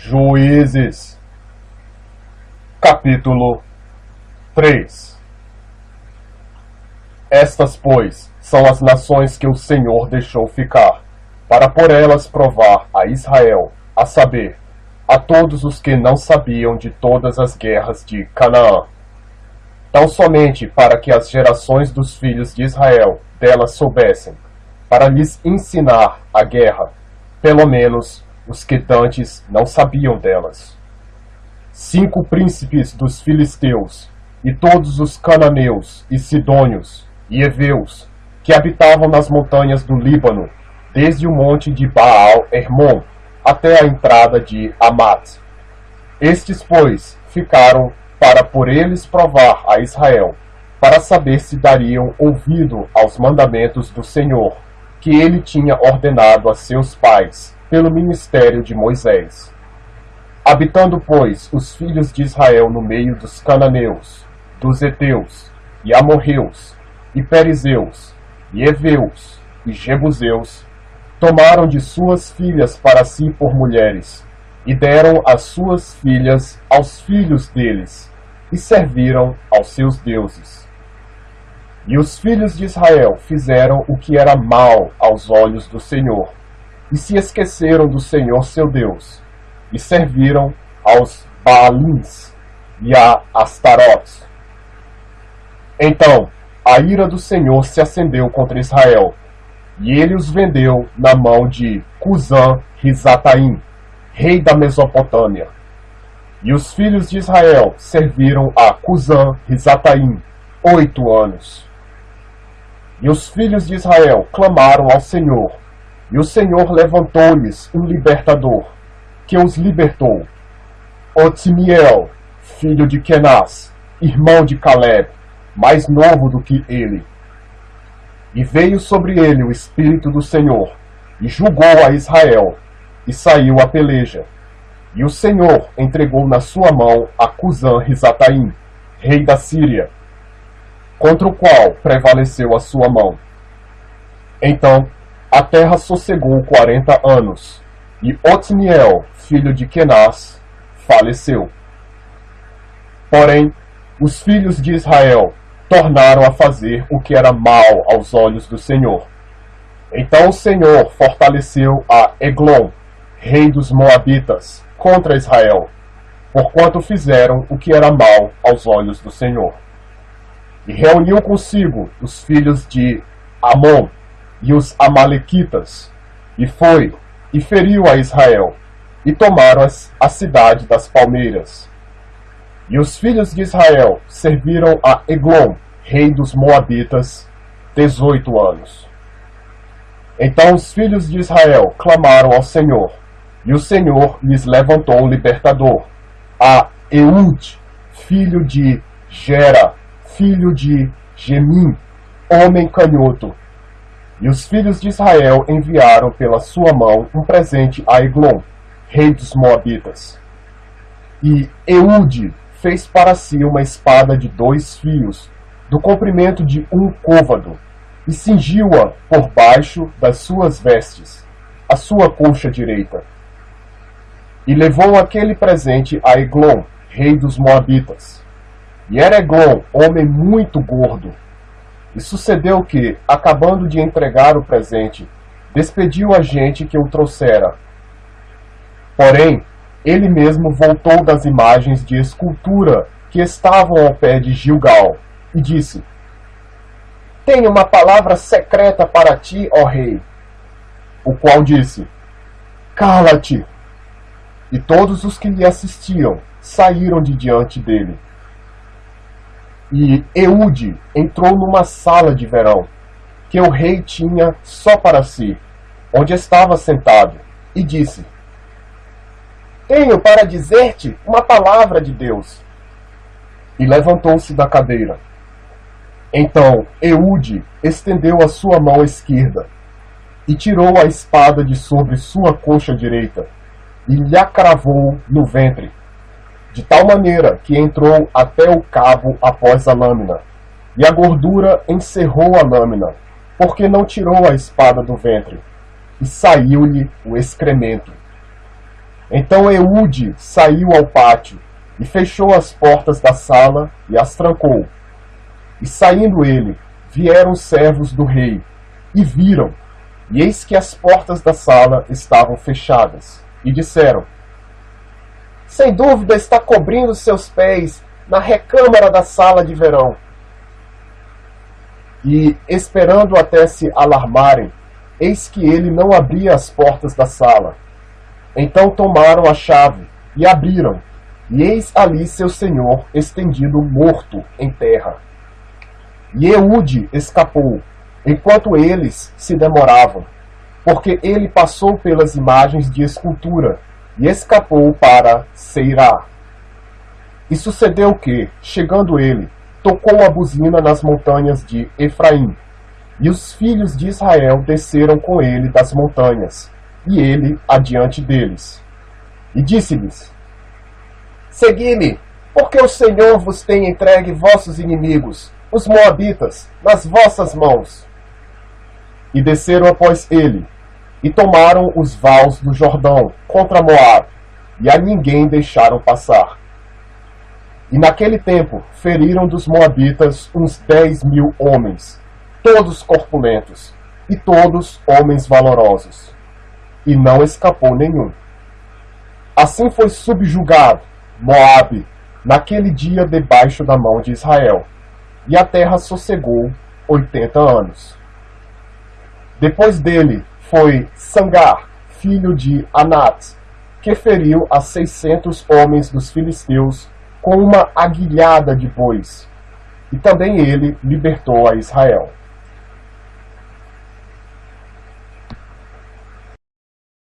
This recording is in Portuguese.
Juízes, capítulo 3. Estas, pois, são as nações que o Senhor deixou ficar, para por elas provar a Israel, a saber, a todos os que não sabiam de todas as guerras de Canaã, tão somente para que as gerações dos filhos de Israel delas soubessem, para lhes ensinar a guerra, pelo menos os que dantes não sabiam delas. 5 príncipes dos filisteus, e todos os cananeus, e sidônios, e heveus, que habitavam nas montanhas do Líbano, desde o monte de Baal-Hermon até a entrada de Amat. Estes, pois, ficaram para por eles provar a Israel, para saber se dariam ouvido aos mandamentos do Senhor, que ele tinha ordenado a seus pais, pelo ministério de Moisés. Habitando, pois, os filhos de Israel no meio dos cananeus, dos heteus, e amorreus, e perizeus, e heveus, e jebuseus, tomaram de suas filhas para si por mulheres, e deram as suas filhas aos filhos deles, e serviram aos seus deuses. E os filhos de Israel fizeram o que era mal aos olhos do Senhor, e se esqueceram do Senhor seu Deus, e serviram aos Baalins e a Astarotes. Então a ira do Senhor se acendeu contra Israel, e ele os vendeu na mão de Cusã-Risataim, rei da Mesopotâmia. E os filhos de Israel serviram a Cusã-Risataim 8 anos. E os filhos de Israel clamaram ao Senhor, e o Senhor levantou-lhes um libertador, que os libertou, Otniel, filho de Kenaz, irmão de Caleb, mais novo do que ele. E veio sobre ele o Espírito do Senhor, e julgou a Israel, e saiu a peleja. E o Senhor entregou na sua mão a Cusã-Risataim, rei da Síria, contra o qual prevaleceu a sua mão. Então a terra sossegou 40 anos, e Otniel, filho de Kenaz, faleceu. Porém, os filhos de Israel tornaram a fazer o que era mal aos olhos do Senhor. Então o Senhor fortaleceu a Eglon, rei dos Moabitas, contra Israel, porquanto fizeram o que era mal aos olhos do Senhor. E reuniu consigo os filhos de Amon e os Amalequitas, e foi e feriu a Israel, e tomaram a cidade das palmeiras. E os filhos de Israel serviram a Eglon, rei dos Moabitas, 18 anos. Então os filhos de Israel clamaram ao Senhor, e o Senhor lhes levantou um libertador, a Eude, filho de Gera, filho de Gemim, homem canhoto. E os filhos de Israel enviaram pela sua mão um presente a Eglon, rei dos Moabitas. E Eude fez para si uma espada de 2 fios, do comprimento de 1 côvado, e cingiu-a por baixo das suas vestes, a sua coxa direita. E levou aquele presente a Eglon, rei dos Moabitas. E era Eglon homem muito gordo. E sucedeu que, acabando de entregar o presente, despediu a gente que o trouxera. Porém, ele mesmo voltou das imagens de escultura que estavam ao pé de Gilgal, e disse: Tenho uma palavra secreta para ti, ó rei. O qual disse: Cala-te! E todos os que lhe assistiam saíram de diante dele. E Eude entrou numa sala de verão, que o rei tinha só para si, onde estava sentado, e disse: Tenho para dizer-te uma palavra de Deus. E levantou-se da cadeira. Então Eude estendeu a sua mão esquerda, e tirou a espada de sobre sua coxa direita, e lhe a cravou no ventre, de tal maneira que entrou até o cabo após a lâmina, e a gordura encerrou a lâmina, porque não tirou a espada do ventre, e saiu-lhe o excremento. Então Eude saiu ao pátio e fechou as portas da sala e as trancou. E saindo ele, vieram os servos do rei, e viram, e eis que as portas da sala estavam fechadas, e disseram: sem dúvida está cobrindo seus pés na recâmara da sala de verão. E, esperando até se alarmarem, eis que ele não abria as portas da sala. Então tomaram a chave e abriram, e eis ali seu senhor estendido morto em terra. E Eude escapou, enquanto eles se demoravam, porque ele passou pelas imagens de escultura e escapou para Seirá. E sucedeu que, chegando ele, tocou a buzina nas montanhas de Efraim, e os filhos de Israel desceram com ele das montanhas, e ele adiante deles. E disse-lhes: segui-me, porque o Senhor vos tem entregue vossos inimigos, os moabitas, nas vossas mãos. E desceram após ele, e tomaram os vales do Jordão contra Moabe, e a ninguém deixaram passar. E naquele tempo feriram dos moabitas uns 10.000 homens, todos corpulentos, e todos homens valorosos. E não escapou nenhum. Assim foi subjugado Moabe naquele dia debaixo da mão de Israel, e a terra sossegou 80 anos. Depois dele foi Sangar, filho de Anat, que feriu a 600 homens dos filisteus com uma aguilhada de bois, e também ele libertou a Israel.